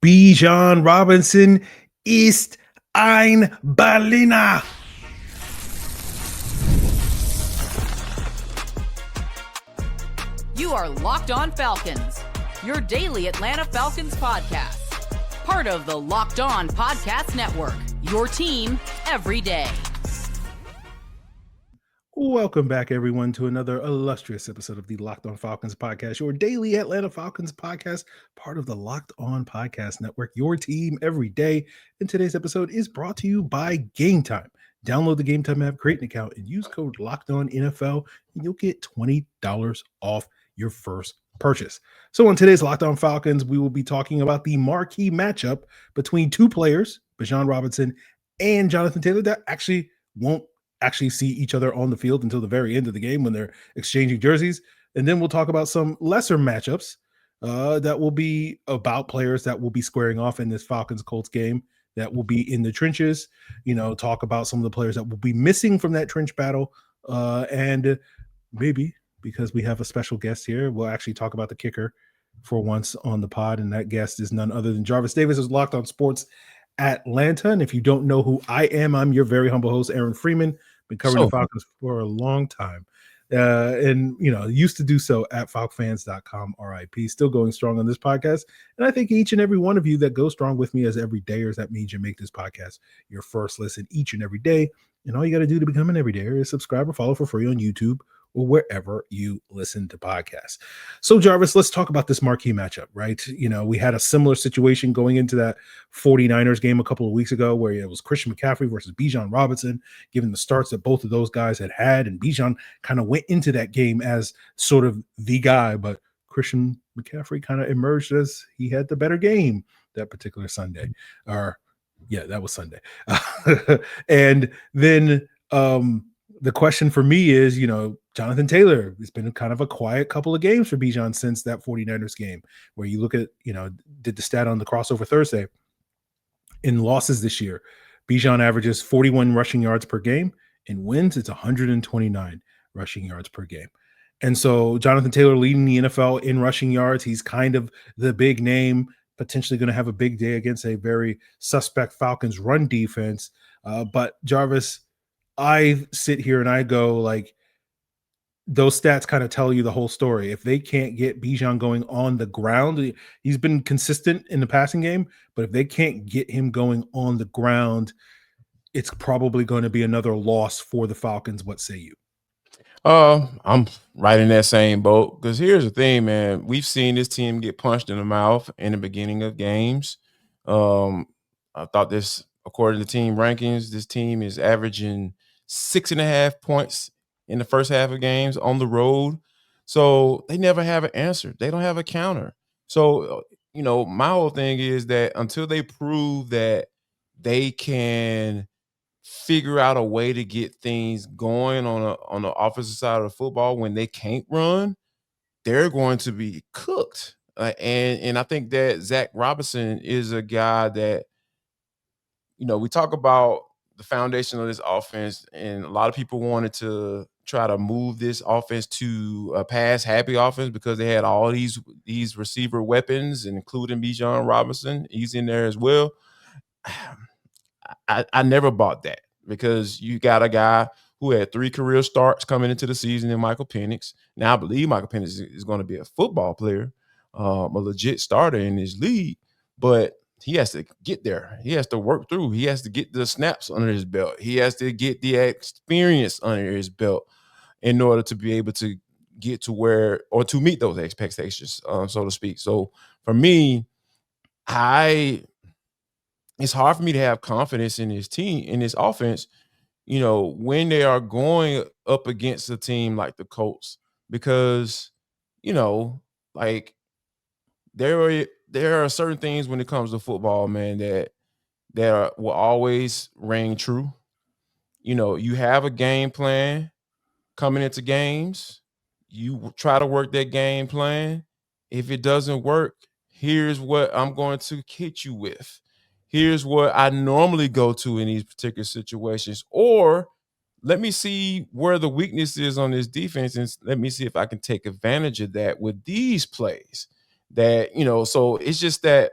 Bijan Robinson ist ein Berliner. You are Locked On Falcons, your daily Atlanta Falcons podcast. Part of the Locked On Podcast Network, your team every day. Welcome back, everyone, to another illustrious episode of the Locked On Falcons podcast, your daily Atlanta Falcons podcast, part of the Locked On Podcast Network, your team every day. And today's episode is brought to you by Gametime. Download the Gametime app, create an account, and use code LOCKEDONNFL, and you'll get $20 off your first purchase. So on today's Locked On Falcons, we will be talking about the marquee matchup between two players, Bijan Robinson and Jonathan Taylor, that won't see each other on the field until the very end of the game when they're exchanging jerseys. And then we'll talk about some lesser matchups that will be about players that will be squaring off in this Falcons-Colts game that will be in the trenches, talk about some of the players that will be missing from that trench battle. And maybe, because we have a special guest here, we'll actually talk about the kicker for once on the pod. And that guest is none other than Jarvis Davis, who's Locked On Sports Atlanta. And if you don't know who I am, I'm your very humble host, Aaron Freeman. Been covering the Falcons for a long time. And used to do so at falcfans.com, RIP. Still going strong on this podcast. And I think each and every one of you that go strong with me as everydayers, that means you make this podcast your first listen each and every day. And all you got to do to become an everydayer is subscribe or follow for free on YouTube or wherever you listen to podcasts. So, Jarvis, let's talk about this marquee matchup, right? We had a similar situation going into that 49ers game a couple of weeks ago where it was Christian McCaffrey versus Bijan Robinson, given the starts that both of those guys had. And Bijan kind of went into that game as sort of the guy, but Christian McCaffrey kind of emerged as he had the better game that particular Sunday. That was Sunday. And then the question for me is, Jonathan Taylor, it's been kind of a quiet couple of games for Bijan since that 49ers game, where you look at, did the stat on the crossover Thursday. In losses this year, Bijan averages 41 rushing yards per game. In wins, it's 129 rushing yards per game. And so Jonathan Taylor leading the NFL in rushing yards. He's kind of the big name, potentially going to have a big day against a very suspect Falcons run defense. But Jarvis, I sit here and I go, like, those stats kind of tell you the whole story. If they can't get Bijan going on the ground, he's been consistent in the passing game, but if they can't get him going on the ground, it's probably going to be another loss for the Falcons. What say you? I'm right in that same boat, because here's the thing, man. We've seen this team get punched in the mouth in the beginning of games. I thought this, according to team rankings, this team is averaging 6.5 points in the first half of games on the road. So they never have an answer. They don't have a counter. So, my whole thing is that until they prove that they can figure out a way to get things going on the offensive side of the football when they can't run, they're going to be cooked. And I think that Zach Robinson is a guy that, we talk about the foundation of this offense, and a lot of people wanted to try to move this offense to a pass-happy offense because they had all these receiver weapons, including Bijan Robinson. He's in there as well. I never bought that, because you got a guy who had 3 career starts coming into the season in Michael Penix. Now I believe Michael Penix is going to be a football player, a legit starter in his league, but he has to get there. He has to work through. He has to get the snaps under his belt. He has to get the experience under his belt in order to be able to get to where, or to meet those expectations, so to speak. So for me, it's hard for me to have confidence in this team, in this offense, when they are going up against a team like the Colts, because, like, there are certain things when it comes to football, man, that will always ring true. You have a game plan coming into games. You try to work that game plan. If it doesn't work, here's what I'm going to hit you with. Here's what I normally go to in these particular situations. Or let me see where the weakness is on this defense, and let me see if I can take advantage of that with these plays. So it's just that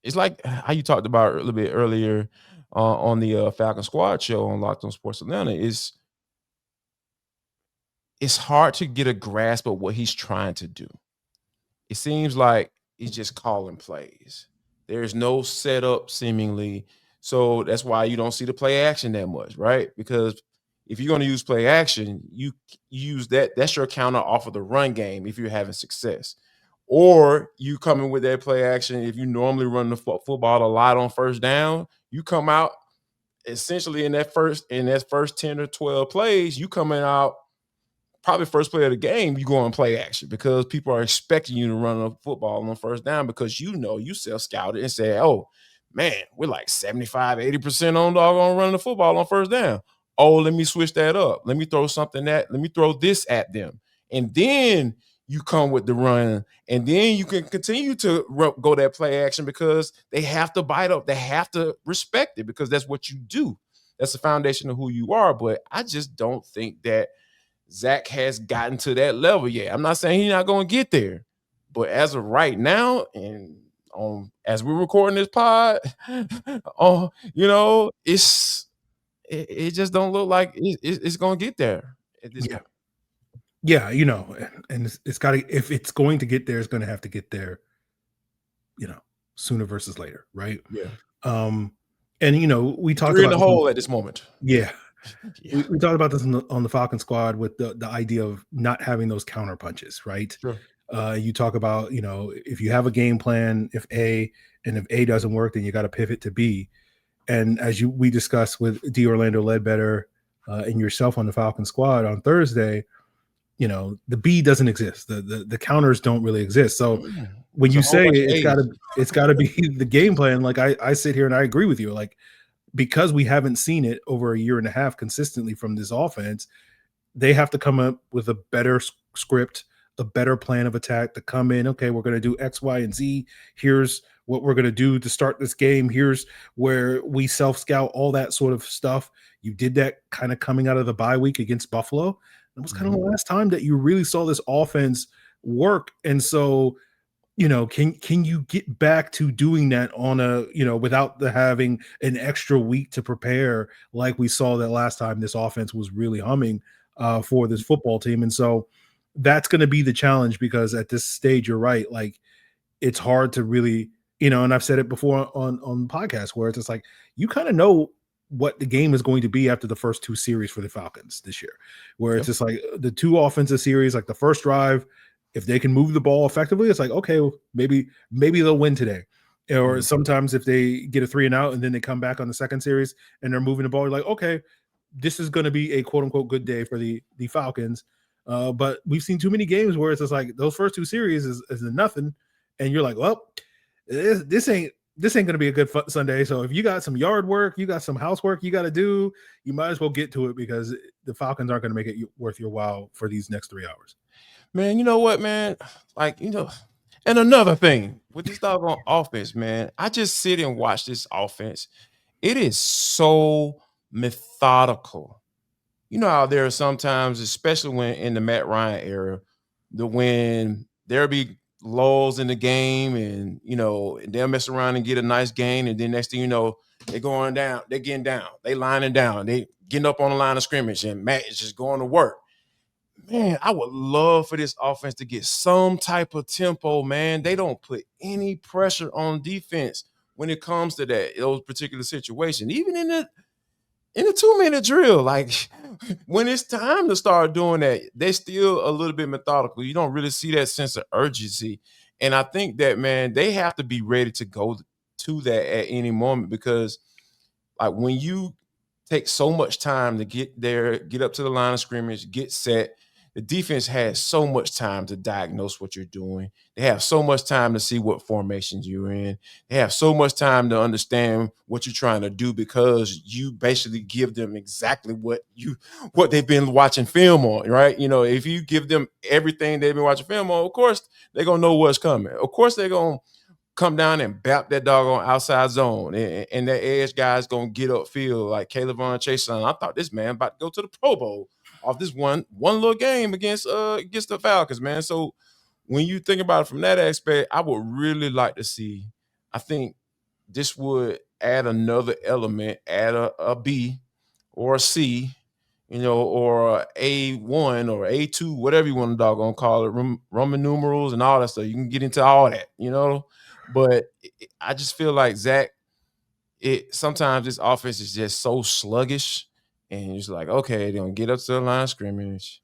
it's like how you talked about a little bit earlier on the Falcon Squad show on Locked On Sports Atlanta. It's hard to get a grasp of what he's trying to do. It seems like he's just calling plays. There's no setup seemingly. So that's why you don't see the play action that much, right? Because if you're going to use play action, you use that. That's your counter off of the run game if you're having success. Or you come in with that play action. If you normally run the football a lot on first down, you come out essentially in that first 10 or 12 plays, you coming out probably first play of the game, you go and play action because people are expecting you to run a football on first down because you self-scouted and said, oh, man, we're like 75, 80% on doggone running the football on first down. Oh, let me switch that up. Let me throw this at them. And then you come with the run, and then you can continue to go that play action because they have to bite up. They have to respect it because that's what you do. That's the foundation of who you are. But I just don't think that Zach has gotten to that level yet. I'm not saying he's not going to get there, but as of right now, and as we're recording this pod, it just don't look like it's going to get there at this point. Yeah, and it's got to, if it's going to get there, it's going to have to get there, sooner versus later, right? Yeah. And we talked Three about in the hole at this moment. Yeah. We talked about this on the Falcon Squad with the idea of not having those counter punches, right? Sure. You talk about, if you have a game plan, if A doesn't work, then you got to pivot to B. And as we discussed with D. Orlando Ledbetter and yourself on the Falcon Squad on Thursday, the B doesn't exist. The counters don't really exist. So when you say it's got to be the game plan, like I sit here and I agree with you, like, because we haven't seen it over a year and a half consistently from this offense, they have to come up with a better script, a better plan of attack to come in. Okay, we're going to do X, Y, and Z. Here's what we're going to do to start this game. Here's where we self-scout, all that sort of stuff. You did that kind of coming out of the bye week against Buffalo. It was kind of the last time that you really saw this offense work. And so, can you get back to doing that on without having an extra week to prepare, like we saw that last time this offense was really humming for this football team? And so that's going to be the challenge, because at this stage, you're right. Like, it's hard to really, and I've said it before on podcasts where it's just like, you kind of know what the game is going to be after the first two series for the Falcons this year, where it's just like the two offensive series, like the first drive, if they can move the ball effectively, it's like, okay, well, maybe they'll win today. Or sometimes if they get a 3-and-out and then they come back on the second series and they're moving the ball, you're like, okay, this is going to be a quote unquote good day for the Falcons. But we've seen too many games where it's just like those first two series is nothing. And you're like, well, this ain't going to be a good Sunday. So if you got some yard work, you got some housework you got to do, you might as well get to it, because the Falcons aren't going to make it worth your while for these next 3 hours. Man, you know what, man? Like, and another thing with this doggone offense, man, I just sit and watch this offense. It is so methodical. You know how there are sometimes, especially when in the Matt Ryan era, when there'll be lulls in the game and, they'll mess around and get a nice gain. And then next thing you know, they're going down, they're getting down, they lining down, they getting up on the line of scrimmage, and Matt is just going to work. Man, I would love for this offense to get some type of tempo, man. They don't put any pressure on defense when it comes to those particular situations. Even in the 2-minute drill, like when it's time to start doing that, they're still a little bit methodical. You don't really see that sense of urgency. And I think that, man, they have to be ready to go to that at any moment, because like when you take so much time to get there, get up to the line of scrimmage, get set, the defense has so much time to diagnose what you're doing. They have so much time to see what formations you're in. They have so much time to understand what you're trying to do, because you basically give them exactly what they've been watching film on, right? If you give them everything they've been watching film on, of course, they're going to know what's coming. Of course, they're going to come down and bap that doggone outside zone, and that edge guy's going to get upfield like Caleb Von Chase. I thought this man about to go to the Pro Bowl off this one little game against the Falcons, man. So when you think about it from that aspect, I would really like to see, I think this would add another element, add a B or a C, or A1 or A2, whatever you want to doggone call it, Roman numerals and all that stuff. You can get into all that, but I just feel like Zach, sometimes this offense is just so sluggish, and you're just like, okay, they're gonna get up to the line of scrimmage.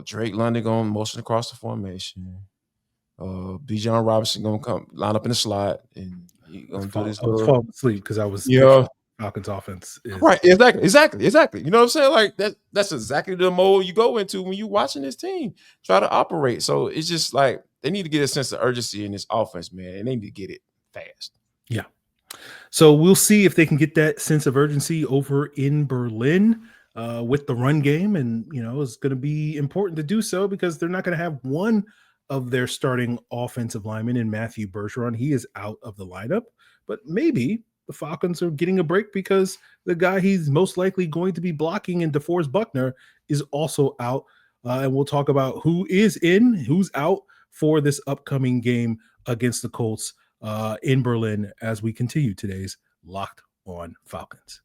Drake London going motion across the formation. Bijan Robinson gonna come line up in the slot, and he gonna do this. I was falling asleep because I was Falcons offense is right. Exactly. You know what I'm saying? Like that's exactly the mode you go into when you're watching this team try to operate. So it's just like they need to get a sense of urgency in this offense, man, and they need to get it fast. Yeah. So we'll see if they can get that sense of urgency over in Berlin with the run game. And, it's going to be important to do so because they're not going to have one of their starting offensive linemen in Matthew Bergeron. He is out of the lineup, but maybe the Falcons are getting a break because the guy he's most likely going to be blocking in DeForest Buckner is also out. And we'll talk about who is in, who's out for this upcoming game against the Colts in Berlin as we continue today's Locked On Falcons.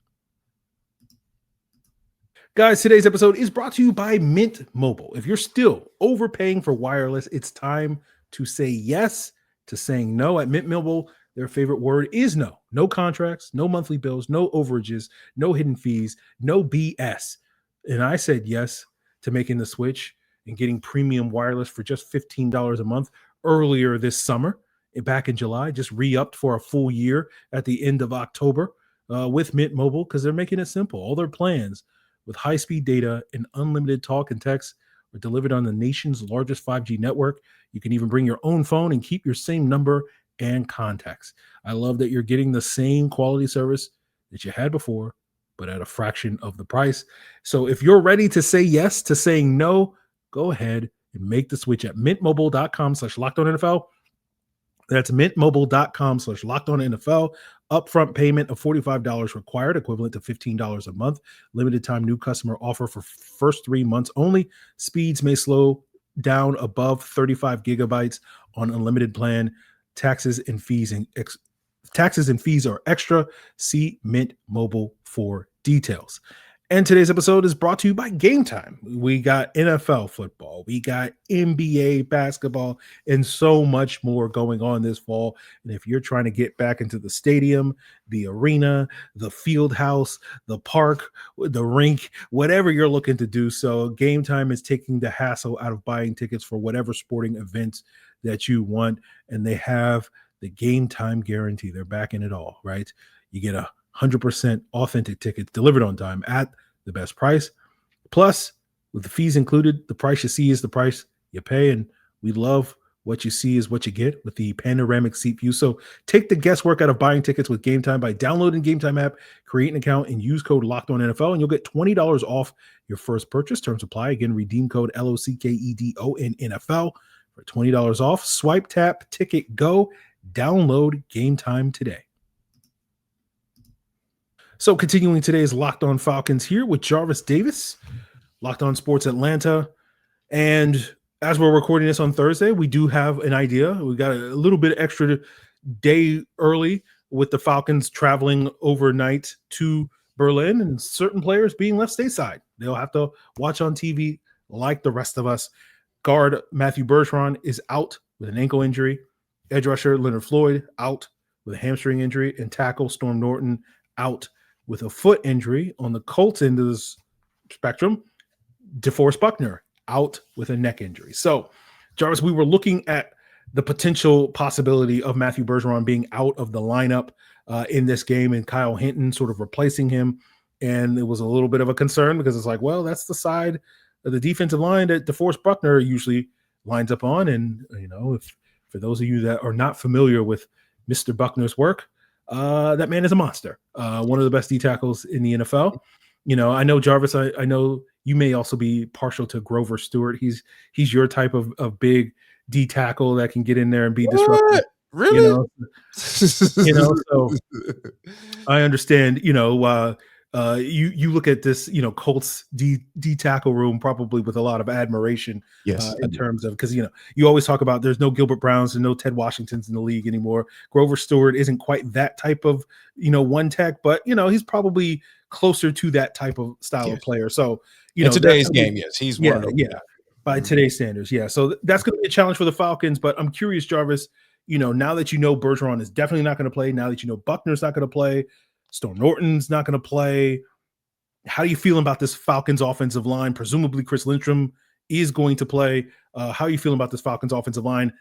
Guys, today's episode is brought to you by Mint Mobile. If you're still overpaying for wireless, it's time to say yes to saying no. At Mint Mobile, their favorite word is no. No contracts, no monthly bills, no overages, no hidden fees, no BS. And I said yes to making the switch and getting premium wireless for just $15 a month earlier this summer. Back in July, just re-upped for a full year at the end of October with Mint Mobile because they're making it simple. All their plans with high-speed data and unlimited talk and text are delivered on the nation's largest 5G network. You can even bring your own phone and keep your same number and contacts. I love that you're getting the same quality service that you had before, but at a fraction of the price. So if you're ready to say yes to saying no, go ahead and make the switch at mintmobile.com/LockedOnNFL. That's mintmobile.com/LockedOnNFL. Upfront payment of $45 required, equivalent to $15 a month. Limited time new customer offer for first 3 months only. Speeds may slow down above 35 gigabytes on unlimited plan. Taxes and fees are extra. See Mint Mobile for details. And today's episode is brought to you by Gametime. We got NFL football, we got NBA basketball, and so much more going on this fall. And if you're trying to get back into the stadium, the arena, the field house, the park, the rink, whatever you're looking to do, so Gametime is taking the hassle out of buying tickets for whatever sporting events that you want. And they have the Gametime guarantee. They're backing it all, right? You get 100% authentic tickets delivered on time at the best price. Plus, with the fees included, the price you see is the price you pay. And we love what you see is what you get with the panoramic seat view. So take the guesswork out of buying tickets with Gametime by downloading Gametime app, create an account, and use code LOCKEDONNFL, and you'll get $20 off your first purchase. Terms apply. Again, redeem code LOCKEDONNFL for $20 off. Swipe, tap, ticket, go. Download Gametime today. So continuing today's Locked On Falcons here with Jarvis Davis, Locked On Sports Atlanta. And as we're recording this on Thursday, we do have an idea. We got a little bit extra day early with the Falcons traveling overnight to Berlin and certain players being left stateside. They'll have to watch on TV like the rest of us. Guard Matthew Bergeron is out with an ankle injury. Edge rusher Leonard Floyd out with a hamstring injury. And tackle Storm Norton out with a foot injury. On the Colts end of this spectrum, DeForest Buckner out with a neck injury. So, Jarvis, we were looking at the potential possibility of Matthew Bergeron being out of the lineup in this game and Kyle Hinton sort of replacing him. And it was a little bit of a concern because it's like, well, that's the side of the defensive line that DeForest Buckner usually lines up on. And, if for those of you that are not familiar with Mr. Buckner's work, that man is a monster. One of the best D tackles in the NFL. I know, Jarvis, I know you may also be partial to Grover Stewart. He's your type of big D tackle that can get in there and be disruptive. Really? So I understand, You look at this, Colts D tackle room probably with a lot of admiration. Yes, In terms of, because you always talk about there's no Gilbert Browns and no Ted Washingtons in the league anymore. Grover Stewart isn't quite that type of one tech, but he's probably closer to that type of style of player. So in today's game, yes, he's one of those. Yeah, by today's standards, yeah. So that's going to be a challenge for the Falcons. But I'm curious, Jarvis. Now that Bergeron is definitely not going to play, now that Buckner's not going to play, Storm Norton's not going to play, how are you feeling about this Falcons offensive line? Presumably Chris Lindstrom is going to play. How are you feeling about this Falcons offensive line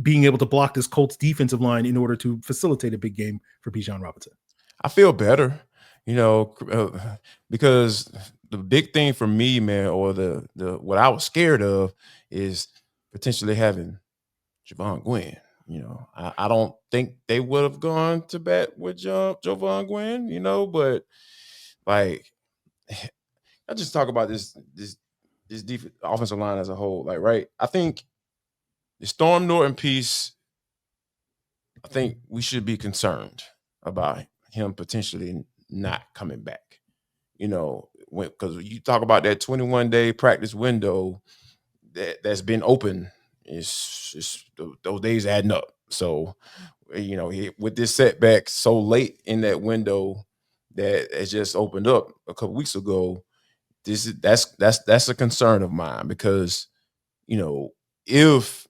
being able to block this Colts defensive line in order to facilitate a big game for Bijan Robinson? I feel better, because the big thing for me, man, or the what I was scared of is potentially having Javon Gwynn. I don't think they would have gone to bat with Javon Gwynn, but like I just talk about this offensive line as a whole, right? I think the Storm Norton piece, I think we should be concerned about him potentially not coming back. Because you talk about that 21-day practice window that's been open, it's those days adding up. So, with this setback so late in that window that it just opened up a couple weeks ago, that's a concern of mine, because if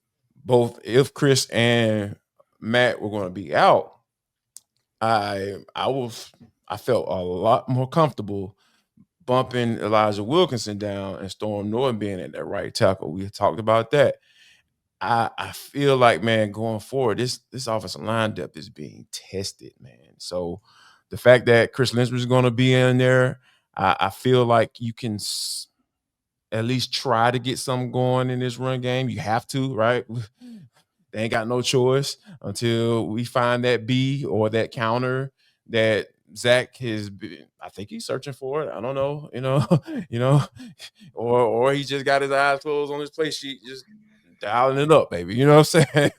Chris and Matt were going to be out, I felt a lot more comfortable bumping Elijah Wilkinson down and Storm Norton being at that right tackle. We talked about that. I feel like, man, going forward, this offensive line depth is being tested, man. So the fact that Chris Lindstrom is going to be in there, I feel like you can at least try to get something going in this run game. You have to, right? They ain't got no choice until we find that B or that counter that Zach has been. I think he's searching for it. I don't know, or he just got his eyes closed on his play sheet, just dialing it up, baby. You know what I'm saying?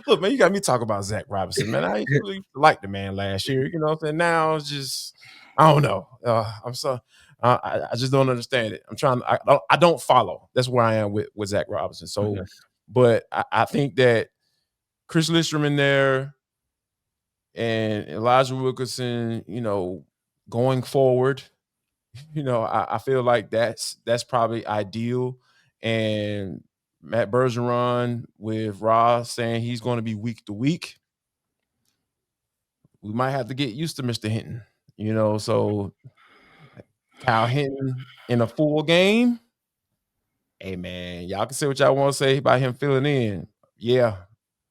Look, man, you got me talking about Zach Robinson, man. I really liked the man last year. You know what I'm saying? Now it's just, I don't know. I'm so. I just don't understand it. I don't follow. That's where I am with Zach Robinson. So, but I think that Chris Lindstrom in there and Elijah Wilkinson, going forward, I feel like that's probably ideal. And Matt Bergeron with Ross saying he's going to be week to week, we might have to get used to Mr. Hinton, so Kyle Hinton in a full game. Hey, man, y'all can say what y'all want to say about him filling in. Yeah,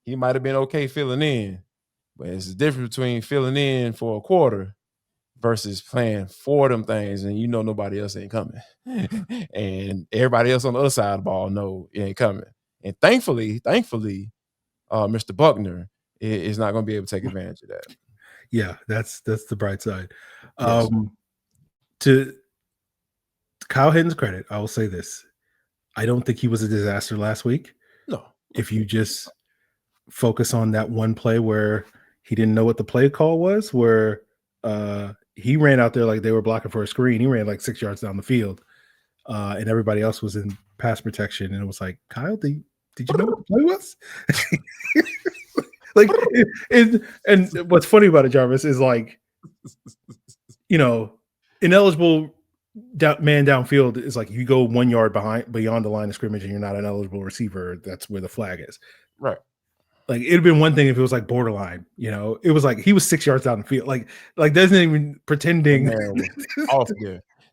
he might have been okay filling in, but it's the difference between filling in for a quarter versus playing for them things, and nobody else ain't coming. And everybody else on the other side of the ball know it ain't coming. And thankfully, Mr. Buckner is not going to be able to take advantage of that. Yeah, that's the bright side. Yes. To Kyle Hinton's credit, I will say this. I don't think he was a disaster last week. No. If you just focus on that one play where he didn't know what the play call was, where he ran out there like they were blocking for a screen. He ran like 6 yards down the field, and everybody else was in pass protection. And it was like, Kyle, did you know what the play was? And what's funny about it, Jarvis, is like, ineligible man downfield is like, if you go 1 yard beyond the line of scrimmage and you're not an eligible receiver, that's where the flag is. Right. Like, it'd been one thing if it was like borderline, it was like he was 6 yards down the field. Like doesn't even pretending.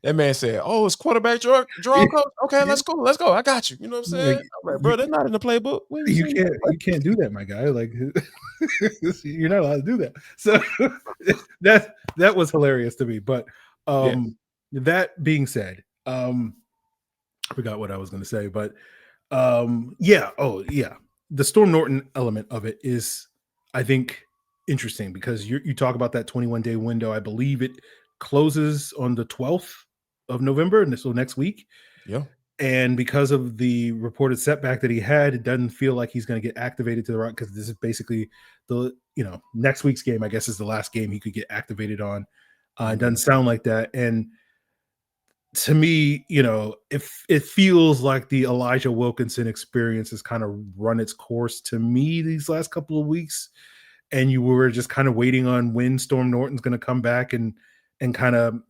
That man said, "Oh, it's quarterback draw coach. Okay, let's go. I got you." You know what I'm saying? I'm like, bro, they're not in the playbook. You can't do that, my guy. Like, you're not allowed to do that. So that was hilarious to me. But that being said, I forgot what I was going to say. But the Storm Norton element of it is, I think, interesting, because you talk about that 21-day window. I believe it closes on the 12th of November, and so next week. Yeah. And because of the reported setback that he had, it doesn't feel like he's going to get activated to the right, because this is basically the next week's game, I guess, is the last game he could get activated on. It doesn't sound like that. And to me, if it feels like the Elijah Wilkinson experience has kind of run its course to me these last couple of weeks, and you were just kind of waiting on when Storm Norton's going to come back and kind of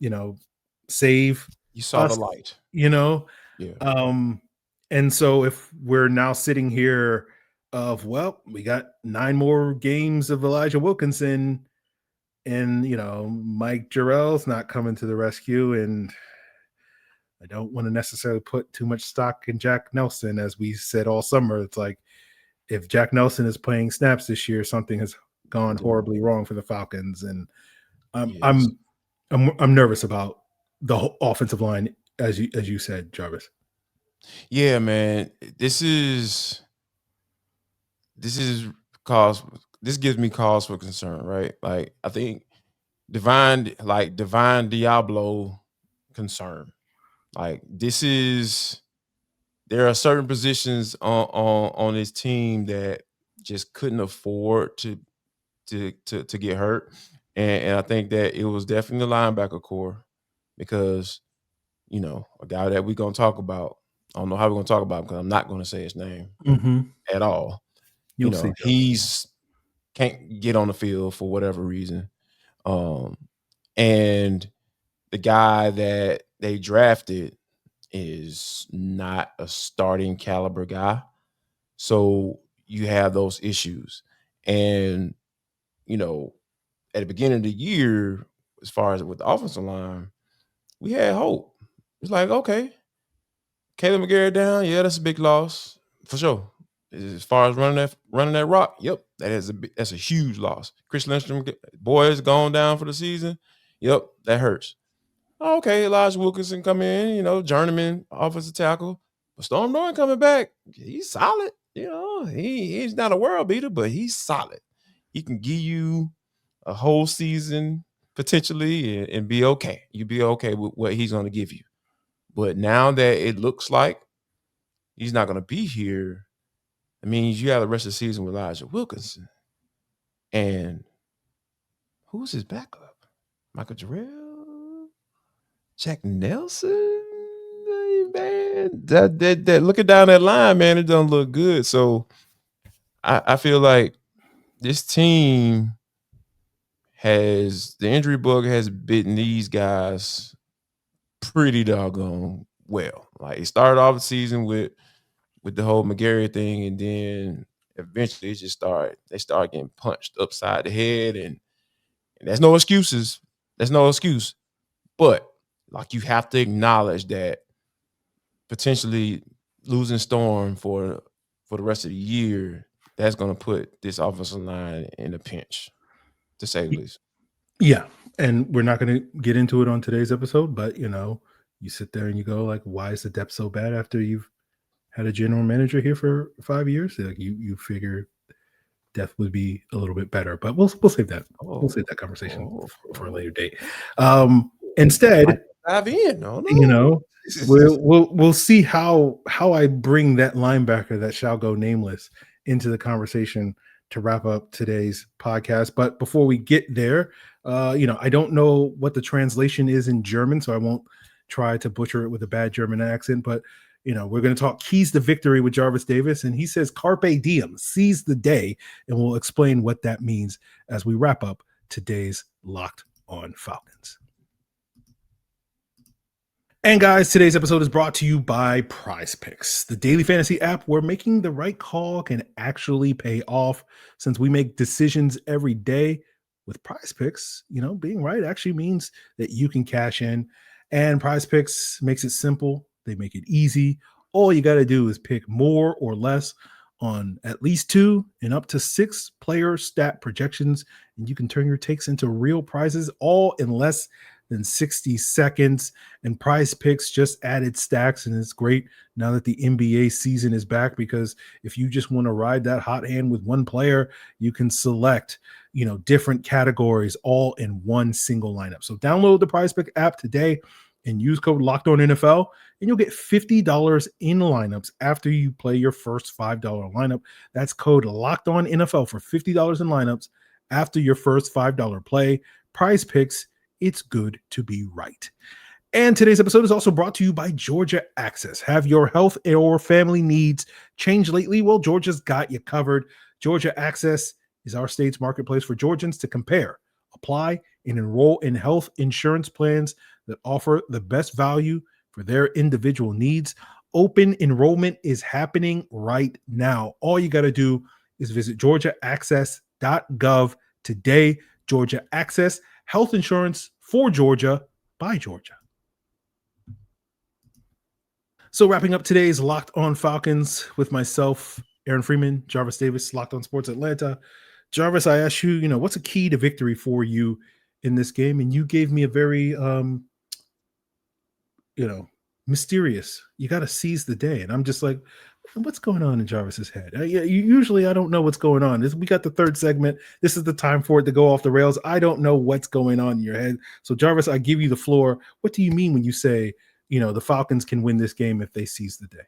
save You saw us, the light. Yeah. Yeah. And so if we're now sitting here we got 9 more games of Elijah Wilkinson, and Mike Jarrell's not coming to the rescue, and I don't want to necessarily put too much stock in Jack Nelson. As we said all summer, it's like if Jack Nelson is playing snaps this year, something has gone horribly wrong for the Falcons, and I'm nervous about the whole offensive line, as you said, Jarvis. Yeah, man. This gives me cause for concern, right? Like I think divine Diablo concern. Like there are certain positions on this team that just couldn't afford to get hurt. And I think that it was definitely the linebacker core, because a guy that we're gonna talk about. I don't know how we're gonna talk about him because I'm not gonna say his name at all. You'll see. He's can't get on the field for whatever reason. And the guy that they drafted is not a starting caliber guy. So you have those issues. And, at the beginning of the year, as far as with the offensive line, we had hope. It's like, okay, Caleb McGarrett down, yeah, that's a big loss for sure. As far as running that rock, yep, that's a huge loss. Chris Lindstrom, boys gone down for the season, yep, that hurts. Okay, Elijah Wilkinson come in, journeyman offensive tackle, but Storm Norton coming back, he's solid. He's not a world beater, but he's solid. He can give you a whole season potentially and be okay. You be okay with what he's going to give you. But now that it looks like he's not going to be here, it means you have the rest of the season with Elijah Wilkinson. And who's his backup? Michael Jarrell? Jack Nelson? Hey, man, that looking down that line, man, it doesn't look good. So I feel like this team the injury bug has bitten these guys pretty doggone well. Like it started off the season with the whole McGarry thing, and then eventually they start getting punched upside the head, and there's no excuses. There's no excuse. But like you have to acknowledge that potentially losing Storm for the rest of the year, that's going to put this offensive line in a pinch, to say the least. Yeah, and we're not going to get into it on today's episode, but you sit there and you go like, why is the depth so bad after you've had a general manager here for 5 years? Like you figure depth would be a little bit better, but we'll save that. We'll save that conversation for a later date. Instead, dive in. No. We'll see how I bring that linebacker that shall go nameless into the conversation to wrap up today's podcast. But before we get there, I don't know what the translation is in German, so I won't try to butcher it with a bad German accent. But we're going to talk keys to victory with Jarvis Davis, and he says carpe diem, seize the day, and we'll explain what that means as we wrap up today's Locked On Falcons. And guys, today's episode is brought to you by PrizePicks, the daily fantasy app where making the right call can actually pay off. Since we make decisions every day with PrizePicks, being right actually means that you can cash in. And PrizePicks makes it simple. They make it easy. All you got to do is pick more or less on at least 2 and up to 6 player stat projections, and you can turn your takes into real prizes all in less than 60 seconds. And PrizePicks just added stacks, and it's great now that the NBA season is back, because if you just want to ride that hot hand with one player, you can select different categories all in one single lineup. So download the PrizePicks app today and use code LOCKEDONNFL, and you'll get $50 in lineups after you play your first $5 lineup. That's code LOCKEDONNFL for $50 in lineups after your first $5 play. PrizePicks, It's good to be right. And today's episode is also brought to you by Georgia Access. Have your health or family needs changed lately? Well, Georgia's got you covered. Georgia Access is our state's marketplace for Georgians to compare, apply, and enroll in health insurance plans that offer the best value for their individual needs. Open enrollment is happening right now. All you got to do is visit georgiaaccess.gov today. Georgia Access, health insurance for Georgia by Georgia. So wrapping up today's Locked On Falcons with myself, Aaron Freeman, Jarvis Davis, Locked On Sports Atlanta. Jarvis, I asked you, what's a key to victory for you in this game? And you gave me a very, mysterious, you got to seize the day. And I'm just like, what's going on in Jarvis's head? Usually I don't know what's going on. We got the third segment. This is the time for it to go off the rails. I don't know what's going on in your head. So Jarvis, I give you the floor. What do you mean when you say, the Falcons can win this game if they seize the day?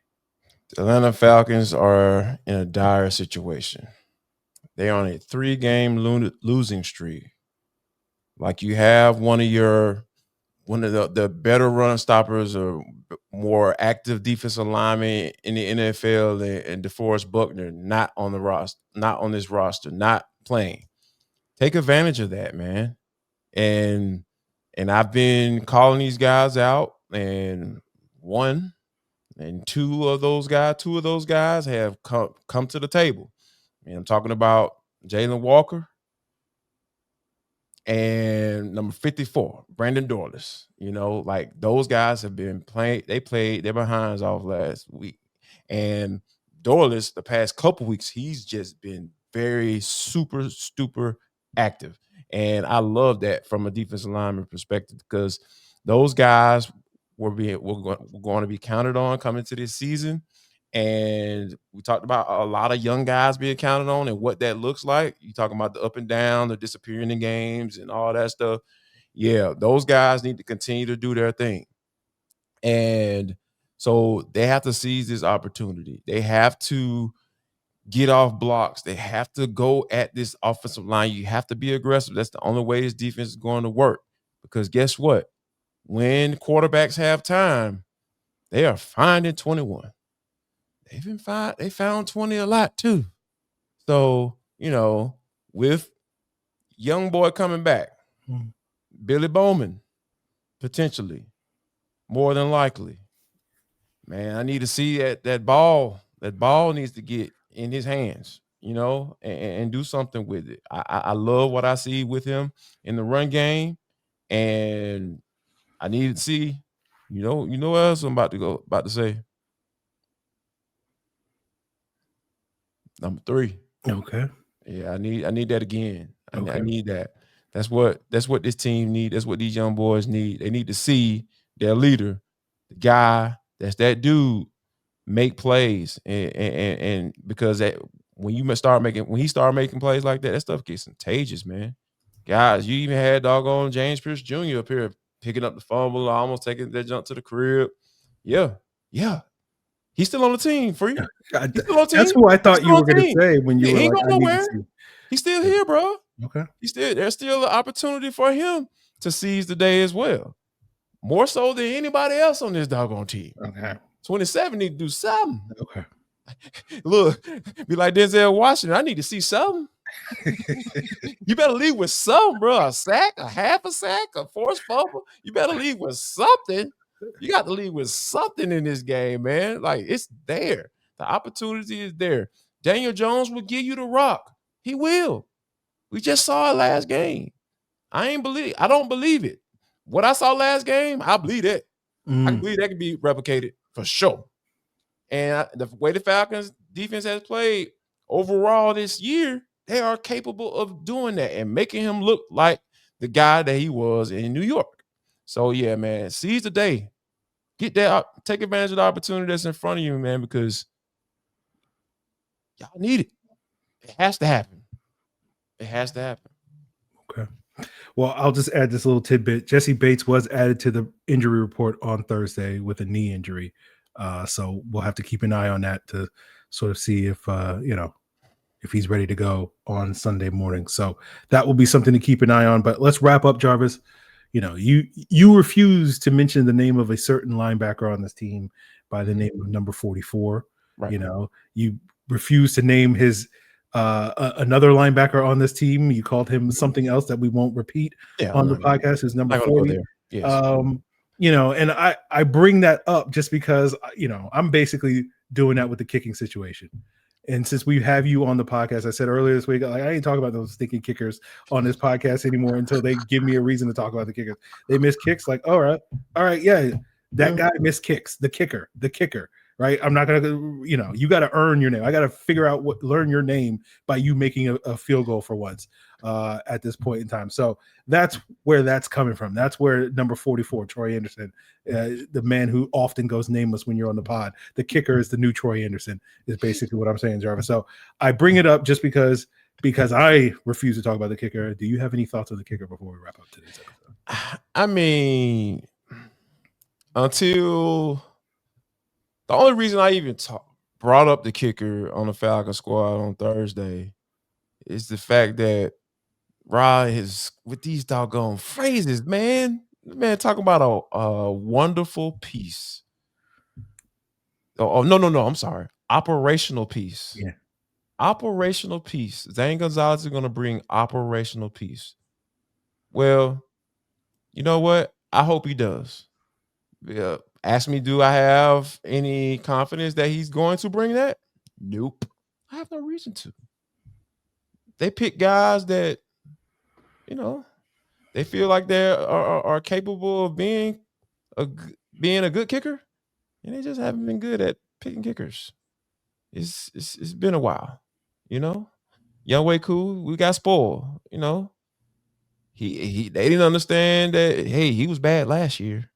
The Atlanta Falcons are in a dire situation. They're on a 3-game losing streak. Like, you have one of the better run stoppers or more active defensive linemen in the NFL, and DeForest Buckner not on this roster, not playing. Take advantage of that, man. And I've been calling these guys out, and two of those guys have come to the table. And I'm talking about Jalen Walker and number 54, Brandon Dorlus. Like, those guys have been playing. They played their behinds off last week. And Dorlus, the past couple weeks, he's just been very super active. And I love that from a defensive lineman perspective, because those guys were going to be counted on coming to this season. And we talked about a lot of young guys being counted on and what that looks like. You talking about the up and down, the disappearing in games and all that stuff. Yeah, those guys need to continue to do their thing. And so they have to seize this opportunity. They have to get off blocks. They have to go at this offensive line. You have to be aggressive. That's the only way this defense is going to work. Because guess what? When quarterbacks have time, they are finding 21. They found 20 a lot too. So, with young boy coming back, Billy Bowman, potentially, more than likely, man, I need to see that ball. That ball needs to get in his hands, and do something with it. I love what I see with him in the run game, and I need to see, what else I'm about to say. Number 3. Okay. Yeah, I need that again. I need that. That's what this team need. That's what these young boys need. They need to see their leader, the guy that's that dude, make plays. And because when he started making plays like that stuff gets contagious, man. Guys, you even had doggone James Pierce Jr. up here picking up the fumble, almost taking that jump to the crib. Yeah. He's still on the team, Free. That's who I thought you were going to say when you were ain't like, going nowhere. He's still here, bro. Okay. There's still an opportunity for him to seize the day as well. More so than anybody else on this doggone team. Okay. 27 need to do something. Okay. Look, be like Denzel Washington. I need to see something. You better leave with something, bro. A sack, a half a sack, a forced fumble. You better leave with something. You got to leave with something in this game, man. Like, it's there. The opportunity is there. Daniel Jones will give you the rock. He will. We just saw it last game. I don't believe it. What I saw last game, I believe it. I believe that can be replicated for sure. And the way the Falcons defense has played overall this year, they are capable of doing that and making him look like the guy that he was in New York. So, yeah, man, seize the day. Take advantage of the opportunity that's in front of you, man, because y'all need it. It has to happen. It has to happen. Okay. Well, I'll just add this little tidbit. Jesse Bates was added to the injury report on Thursday with a knee injury. So we'll have to keep an eye on that to sort of see if he's ready to go on Sunday morning. So that will be something to keep an eye on. But let's wrap up, Jarvis. you refuse to mention the name of a certain linebacker on this team by the name of number 44. Right. You refuse to name his another linebacker on this team. You called him something else that we won't repeat on the podcast. Who's number 40. Yes. And I bring that up just because I'm basically doing that with the kicking situation. And since we have you on the podcast, I said earlier this week, I ain't talking about those stinking kickers on this podcast anymore until they give me a reason to talk about the kickers. They miss kicks, like, all right, yeah, that guy missed kicks. The kicker, right? I'm not gonna, you got to earn your name. I got to figure out learn your name by you making a field goal for once at this point in time. So that's where that's coming from. That's where number 44, Troy Anderson, the man who often goes nameless when you're on the pod, the kicker is the new Troy Anderson, is basically what I'm saying, Jarvis. So I bring it up just because I refuse to talk about the kicker. Do you have any thoughts on the kicker before we wrap up today's episode? I mean, until the only reason I even brought up the kicker on the Falcons squad on Thursday is the fact that Rod is with these doggone phrases, man. Man, talking about a wonderful piece. Oh, no, I'm sorry. Operational piece. Yeah. Operational piece. Zane Gonzalez is going to bring operational piece. Well, you know what? I hope he does. Yeah. Ask me, do I have any confidence that he's going to bring that? Nope. I have no reason to. They pick guys that, they feel like they are capable of being a good kicker, and they just haven't been good at picking kickers. It's been a while, Younghoe Koo, we got spoiled, They didn't understand that. Hey, he was bad last year,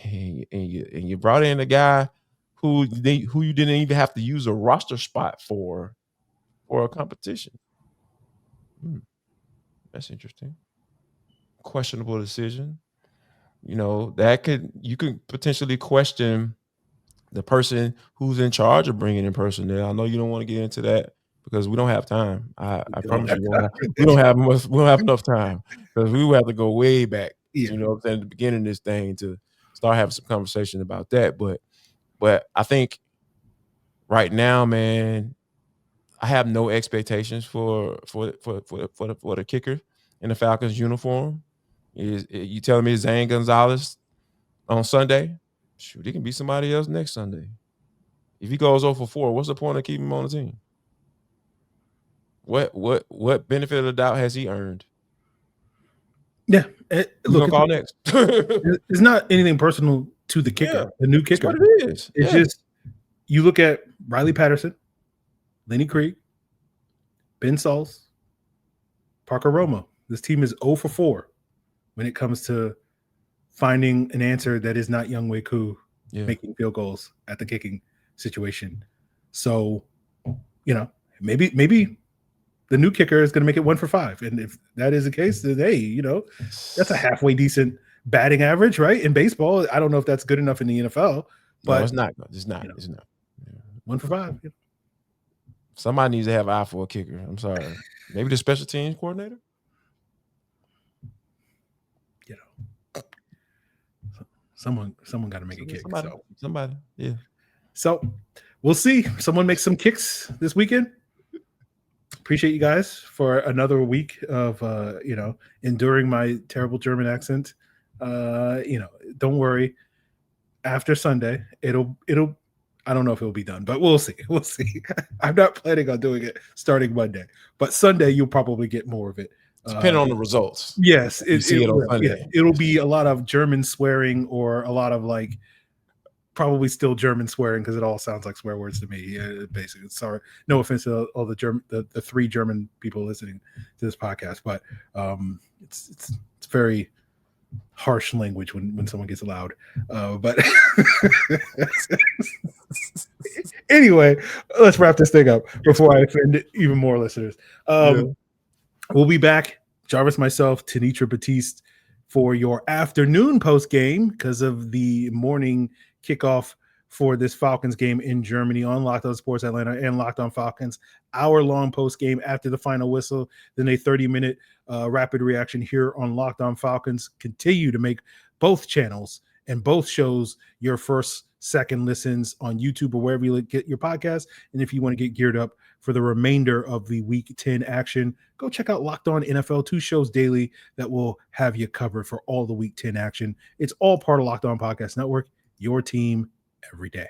and you brought in a guy who you didn't even have to use a roster spot for a competition. That's interesting. Questionable decision. You could potentially question the person who's in charge of bringing in personnel. I know you don't want to get into that because we don't have time. I promise you, we don't have enough time because we will have to go way back. Yeah. At the beginning of this thing to start having some conversation about that. But I think right now, man, I have no expectations for the kicker in the Falcons uniform. You telling me Zane Gonzalez on Sunday? Shoot, he can be somebody else next Sunday. If he goes 0 for 4, what's the point of keeping him on the team? What benefit of the doubt has he earned? Yeah, look, call next. It's not anything personal to the kicker, the new kicker. That's what it is. It's just you look at Riley Patterson, Lenny Krieg, Ben Sauls, Parker Romo. This team is 0 for 4 when it comes to finding an answer that is not Younghoe Koo making field goals at the kicking situation. So, maybe the new kicker is going to make it 1 for 5. And if that is the case, then hey, that's a halfway decent batting average, right? In baseball, I don't know if that's good enough in the NFL, but no, it's not. It's not. It's not. 1 for 5. Somebody needs to have an eye for a kicker. I'm sorry. Maybe the special teams coordinator. Someone got to make a kick. Somebody, yeah. So we'll see. Someone makes some kicks this weekend. Appreciate you guys for another week of enduring my terrible German accent. Don't worry. After Sunday, it'll. I don't know if it'll be done, but we'll see. We'll see. I'm not planning on doing it starting Monday, but Sunday you'll probably get more of it. Depending on the results. Yes. It'll be a lot of German swearing or a lot of probably still German swearing because it all sounds like swear words to me. Basically, sorry. No offense to all the 3 German people listening to this podcast, but it's very harsh language when someone gets loud. But anyway, let's wrap this thing up before I offend even more listeners. We'll be back, Jarvis, myself, Tanitra Batiste, for your afternoon post game because of the morning kickoff for this Falcons game in Germany on Locked On Sports Atlanta and Locked On Falcons. Hour-long post-game after the final whistle, then a 30-minute rapid reaction here on Locked On Falcons. Continue to make both channels and both shows your first, second listens on YouTube or wherever you get your podcast. And if you want to get geared up for the remainder of the Week 10 action, go check out Locked On NFL, 2 shows daily that will have you covered for all the Week 10 action. It's all part of Locked On Podcast Network, your team every day.